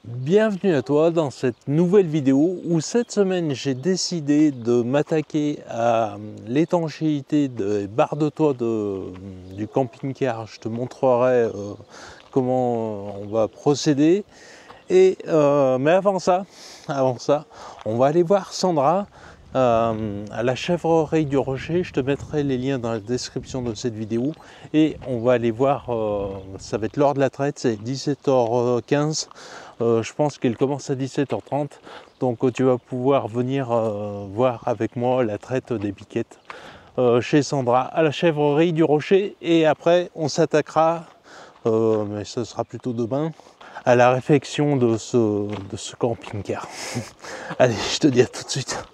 Bienvenue à toi dans cette nouvelle vidéo où cette semaine j'ai décidé de m'attaquer à l'étanchéité des barres de toit du camping-car. Je te montrerai comment on va procéder. Mais avant ça, on va aller voir Sandra à la chèvrerie du Rocher. Je te mettrai les liens dans la description de cette vidéo et on va aller voir, ça va être l'heure de la traite, c'est 17h15. Je pense qu'elle commence à 17h30, donc tu vas pouvoir venir voir avec moi la traite des biquettes chez Sandra à la chèvrerie du Rocher, et après on s'attaquera, mais ce sera plutôt demain, à la réfection de ce camping-car. Allez, je te dis à tout de suite.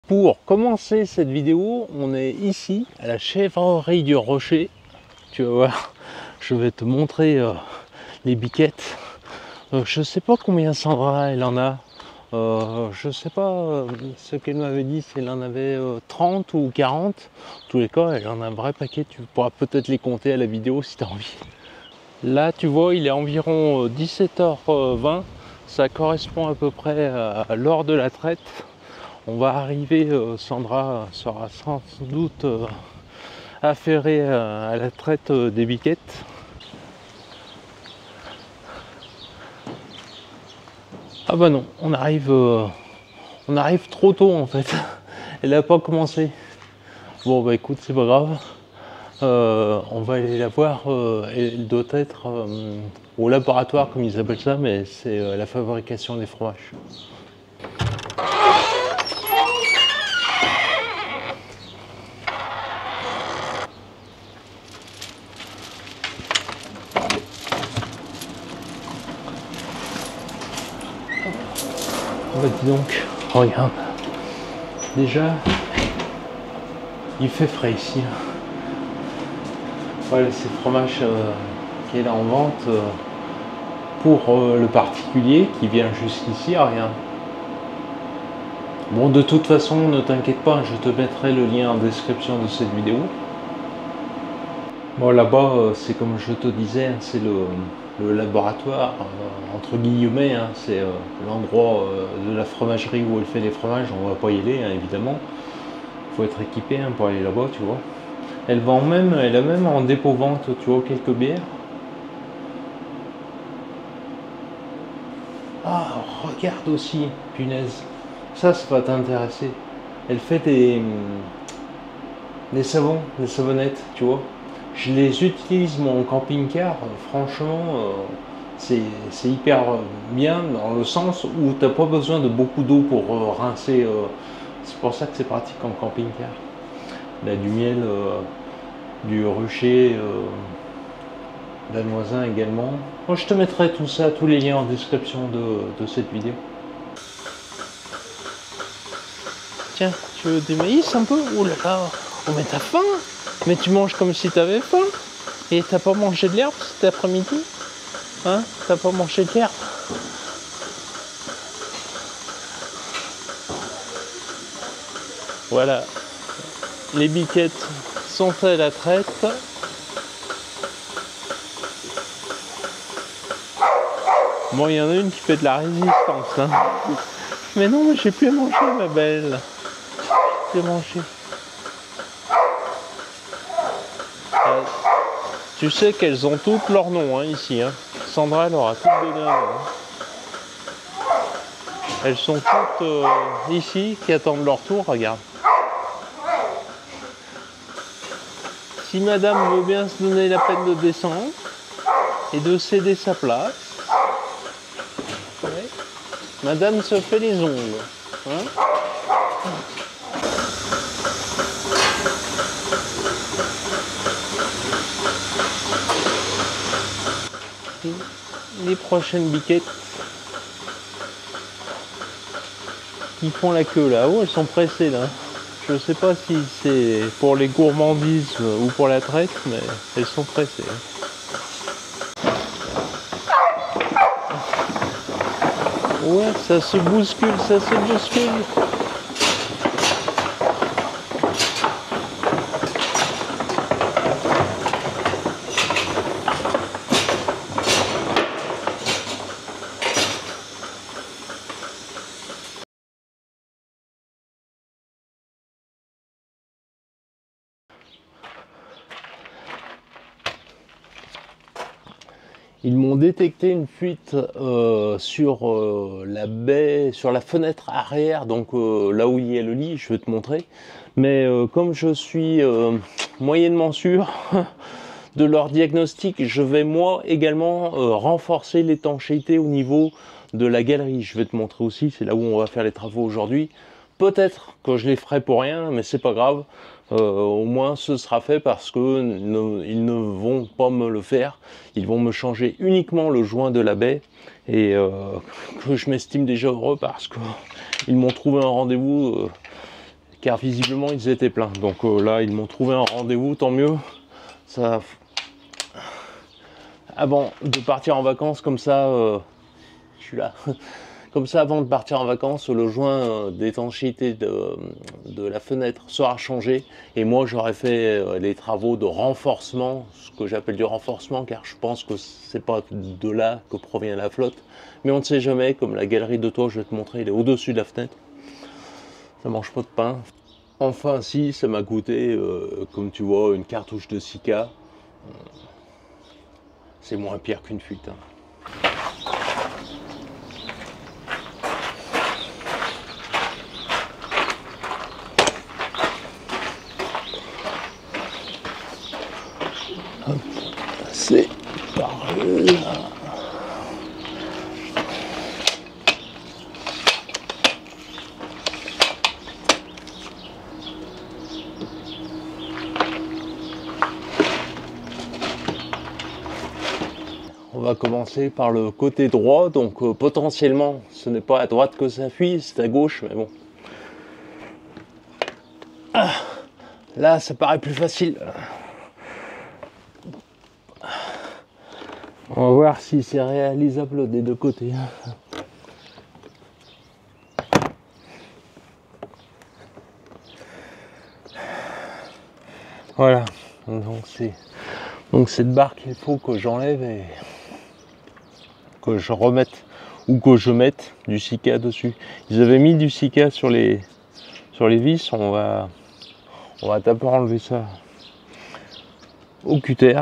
Pour commencer cette vidéo, on est ici à la chèvrerie du Rocher. Tu vas voir, je vais te montrer les biquettes. Je sais pas combien Sandra elle en a. Je sais pas ce qu'elle m'avait dit, si elle en avait 30 ou 40. En tous les cas, elle en a un vrai paquet. Tu pourras peut-être les compter à la vidéo si tu as envie. Là, tu vois, il est environ 17h20. Ça correspond à peu près à l'heure de la traite. On va arriver, Sandra sera sans doute affairée à la traite des biquettes. Ah bah non, on arrive trop tôt en fait. Elle n'a pas commencé. Bon bah écoute, c'est pas grave. On va aller la voir. Elle doit être au laboratoire comme ils appellent ça, mais c'est la fabrication des fromages. Bah dis donc, regarde. Déjà, il fait frais ici. Voilà, c'est le fromage qui est là en vente pour le particulier qui vient jusqu'ici, regarde. Bon, de toute façon, ne t'inquiète pas, je te mettrai le lien en description de cette vidéo. Bon, là-bas, c'est comme je te disais, c'est le laboratoire, entre guillemets, hein, c'est l'endroit de la fromagerie où elle fait les fromages. On va pas y aller, hein, évidemment. Il faut être équipé pour aller là-bas, tu vois. Elle a même en dépôt-vente, tu vois, quelques bières. Ah, regarde aussi, punaise. Ça va t'intéresser. Elle fait des savons, des savonnettes, tu vois. Je les utilise mon camping-car, franchement, c'est hyper bien dans le sens où tu n'as pas besoin de beaucoup d'eau pour rincer. C'est pour ça que c'est pratique en camping-car. Il y a du miel, du rucher, danoisin également. Moi, je te mettrai tout ça, tous les liens en description de cette vidéo. Tiens, tu veux du maïs un peu? Oh là là, oh mais t'as faim? Mais tu manges comme si t'avais faim. Et t'as pas mangé de l'herbe cet après-midi? Hein? T'as pas mangé de l'herbe? Voilà, les biquettes sont à la traite. Bon, il y en a une qui fait de la résistance, hein. Mais non, mais j'ai plus à manger, ma belle. J'ai plus à manger. Tu sais qu'elles ont toutes leur nom, hein, ici. Hein. Sandra, elle aura toutes donné un nom. Hein. Elles sont toutes ici, qui attendent leur tour, regarde. Si madame veut bien se donner la peine de descendre et de céder sa place, ouais. Madame se fait les ongles. Hein. Les prochaines biquettes qui font la queue là, oh, elles sont pressées là. Je sais pas si c'est pour les gourmandises ou pour la traite, mais elles sont pressées. Ouais, ça se bouscule, ça se bouscule. Ils m'ont détecté une fuite sur la baie, sur la fenêtre arrière, donc là où il y a le lit, je vais te montrer. Mais comme je suis moyennement sûr de leur diagnostic, je vais moi également renforcer l'étanchéité au niveau de la galerie. Je vais te montrer aussi, c'est là où on va faire les travaux aujourd'hui. Peut-être que je les ferai pour rien, mais c'est pas grave. Au moins ce sera fait parce que ils ne vont pas me le faire. Ils vont me changer uniquement le joint de la baie et que je m'estime déjà heureux parce qu'ils m'ont trouvé un rendez-vous car visiblement ils étaient pleins. Donc là ils m'ont trouvé un rendez-vous, tant mieux. Ça, avant de partir en vacances comme ça, je suis là. Comme ça, avant de partir en vacances, le joint d'étanchéité de la fenêtre sera changé et moi j'aurai fait les travaux de renforcement, ce que j'appelle du renforcement, car je pense que c'est pas de là que provient la flotte, mais on ne sait jamais. Comme la galerie de toit, je vais te montrer, il est au-dessus de la fenêtre, ça mange pas de pain. Enfin si, ça m'a coûté, comme tu vois, une cartouche de Sika. C'est moins pire qu'une fuite, hein. C'est par là. On va commencer par le côté droit, donc potentiellement ce n'est pas à droite que ça fuit, c'est à gauche, mais bon. Ah, là ça paraît plus facile. On va voir si c'est réalisable des deux côtés. Voilà, donc cette barre qu'il faut que j'enlève et que je remette ou que je mette du Sika dessus. Ils avaient mis du Sika sur les vis, on va d'abord enlever ça au cutter.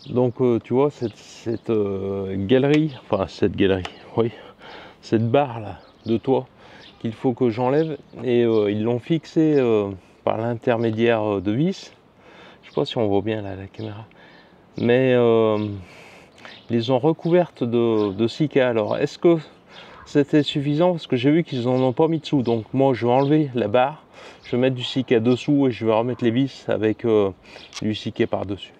Donc tu vois cette galerie, enfin cette galerie, oui, cette barre là de toit qu'il faut que j'enlève et ils l'ont fixé par l'intermédiaire de vis. Je sais pas si on voit bien là la caméra, mais ils les ont recouvertes de Sika. Alors est-ce que c'était suffisant? Parce que j'ai vu qu'ils en ont pas mis dessous, donc moi je vais enlever la barre, je vais mettre du Sika dessous et je vais remettre les vis avec du Sika par dessus.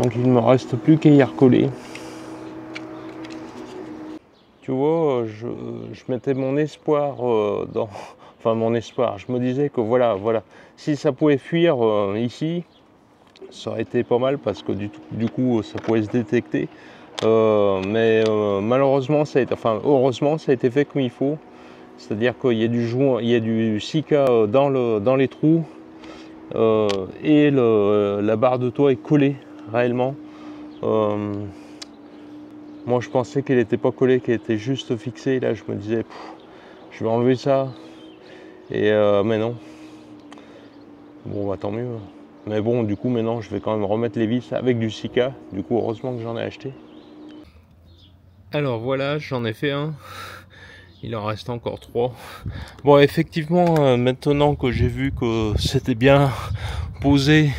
Donc il ne me reste plus qu'à y recoller. Tu vois, je mettais mon espoir dans... Enfin mon espoir, je me disais que voilà, si ça pouvait fuir ici, ça aurait été pas mal parce que du coup ça pouvait se détecter. Mais malheureusement, heureusement ça a été fait comme il faut. C'est-à-dire qu'il y a du joint, il y a du Sika dans les trous et la barre de toit est collée réellement. Moi je pensais qu'elle n'était pas collée, qu'elle était juste fixée. Là je me disais je vais enlever ça et mais non. Bon bah tant mieux. Mais bon du coup maintenant je vais quand même remettre les vis avec du Sika. Du coup heureusement que j'en ai acheté. Alors voilà, j'en ai fait un. Il en reste encore 3. Bon effectivement maintenant que j'ai vu que c'était bien posé,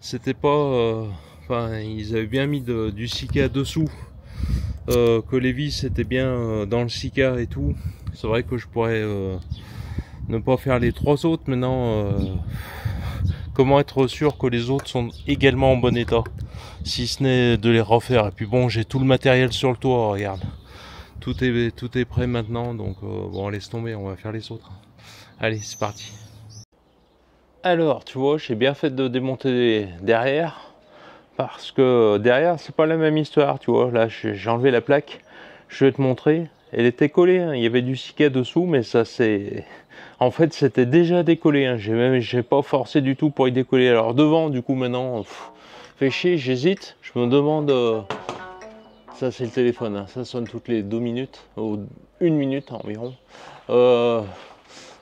c'était pas... Enfin, ils avaient bien mis du Sika dessous, que les vis étaient bien dans le Sika et tout. C'est vrai que je pourrais ne pas faire les 3 autres maintenant. comment être sûr que les autres sont également en bon état, si ce n'est de les refaire. Et puis bon, j'ai tout le matériel sur le toit, regarde. Tout est prêt maintenant, donc bon, laisse tomber, on va faire les autres. Allez, c'est parti. Alors, tu vois, j'ai bien fait de démonter derrière, parce que derrière, c'est pas la même histoire, tu vois. Là, j'ai enlevé la plaque, je vais te montrer. Elle était collée, hein. Il y avait du Sika dessous, mais ça c'est... En fait, c'était déjà décollé, hein. J'ai pas forcé du tout pour y décoller. Alors devant, du coup, maintenant, fait chier, j'hésite. Je me demande... Ça, c'est le téléphone, hein. Ça sonne toutes les 2 minutes, ou 1 minute environ.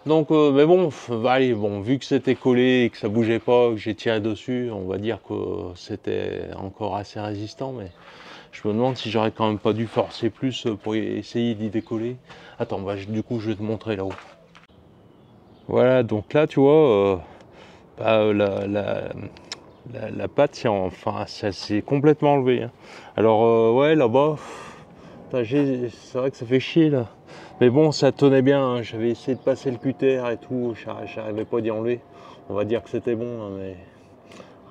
Donc, mais bon, allez, bon, vu que c'était collé et que ça bougeait pas, que j'ai tiré dessus, on va dire que c'était encore assez résistant, mais je me demande si j'aurais quand même pas dû forcer plus pour essayer d'y décoller. Attends, bah, du coup, je vais te montrer là-haut. Voilà, donc là, tu vois, bah, la patte, enfin, ça s'est complètement enlevé, hein. Alors, ouais, là-bas, c'est vrai que ça fait chier, là. Mais bon, ça tenait bien, hein. J'avais essayé de passer le cutter et tout, j'arrivais pas d'y enlever. On va dire que c'était bon, hein, mais...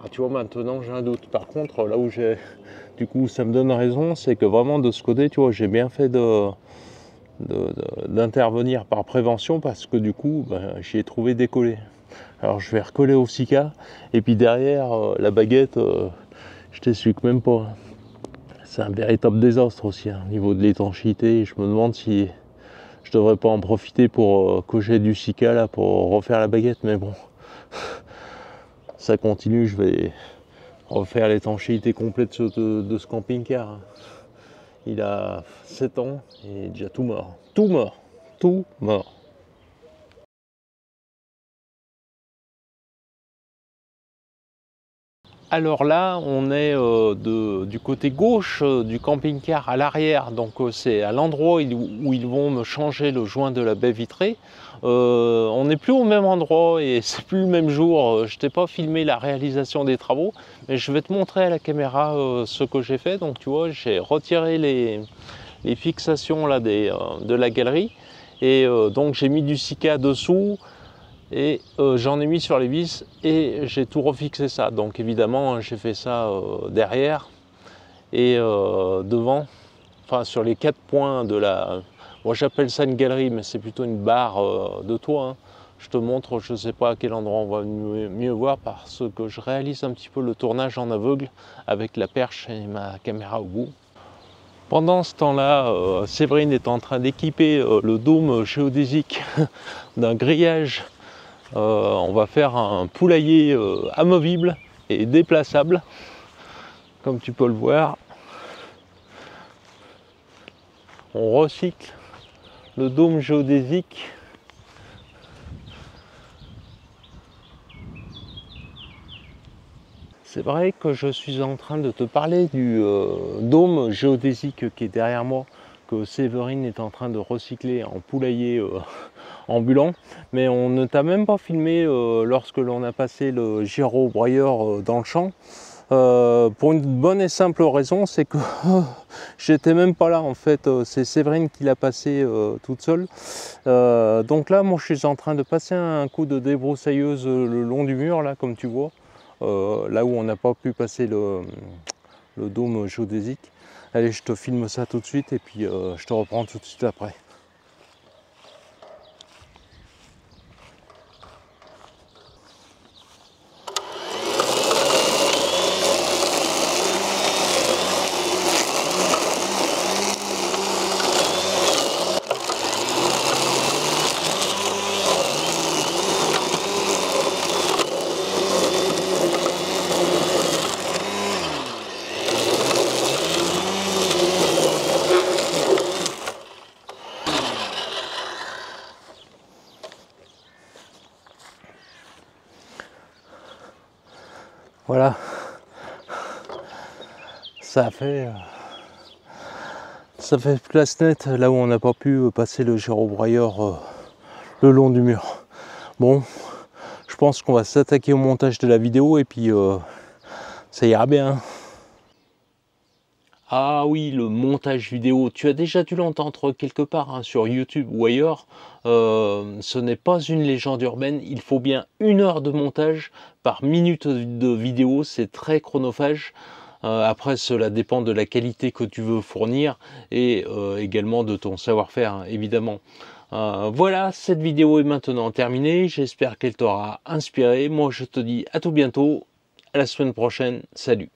Ah, tu vois, maintenant, j'ai un doute. Par contre, là où j'ai... Du coup, ça me donne raison, c'est que vraiment, de ce côté, tu vois, j'ai bien fait d'intervenir par prévention, parce que du coup, ben, j'y ai trouvé décollé. Alors, je vais recoller au Sika, et puis derrière, la baguette, je t'explique même pas. C'est un véritable désastre aussi, hein, au niveau de l'étanchéité. Je me demande si je devrais pas en profiter pour cocher du Sika là pour refaire la baguette, mais bon, ça continue. Je vais refaire l'étanchéité complète de ce camping-car. Il a 7 ans et déjà tout mort. Tout mort. Tout mort. Alors là, on est du côté gauche du camping-car à l'arrière, donc c'est à l'endroit où ils vont me changer le joint de la baie vitrée. On n'est plus au même endroit et c'est plus le même jour. Je t'ai pas filmé la réalisation des travaux, mais je vais te montrer à la caméra ce que j'ai fait. Donc tu vois, j'ai retiré les fixations là, de la galerie et donc j'ai mis du Sika dessous. Et j'en ai mis sur les vis et j'ai tout refixé ça. Donc évidemment, j'ai fait ça derrière et devant, enfin sur les 4 points de la... Moi j'appelle ça une galerie, mais c'est plutôt une barre de toit, hein. Je te montre, je ne sais pas à quel endroit on va mieux voir, parce que je réalise un petit peu le tournage en aveugle avec la perche et ma caméra au bout. Pendant ce temps-là, Séverine est en train d'équiper le dôme géodésique d'un grillage. On va faire un poulailler amovible et déplaçable, comme tu peux le voir. On recycle le dôme géodésique. C'est vrai que je suis en train de te parler du dôme géodésique qui est derrière moi, que Séverine est en train de recycler en poulailler ambulant, mais on ne t'a même pas filmé lorsque l'on a passé le gyrobroyeur dans le champ, pour une bonne et simple raison, c'est que j'étais même pas là en fait. C'est Séverine qui l'a passé toute seule. Donc là, moi je suis en train de passer un coup de débroussailleuse le long du mur là, comme tu vois, là où on n'a pas pu passer le dôme géodésique. Allez, je te filme ça tout de suite et puis je te reprends tout de suite après. Voilà, ça fait place nette là où on n'a pas pu passer le gyrobroyeur le long du mur. Bon, je pense qu'on va s'attaquer au montage de la vidéo et puis ça ira bien. Ah oui, le montage vidéo, tu as déjà dû l'entendre quelque part hein, sur YouTube ou ailleurs. Ce n'est pas une légende urbaine, il faut bien 1 heure de montage par minute de vidéo, c'est très chronophage. Après, cela dépend de la qualité que tu veux fournir et également de ton savoir-faire, hein, évidemment. Voilà, cette vidéo est maintenant terminée, j'espère qu'elle t'aura inspiré. Moi, je te dis à tout bientôt, à la semaine prochaine, salut!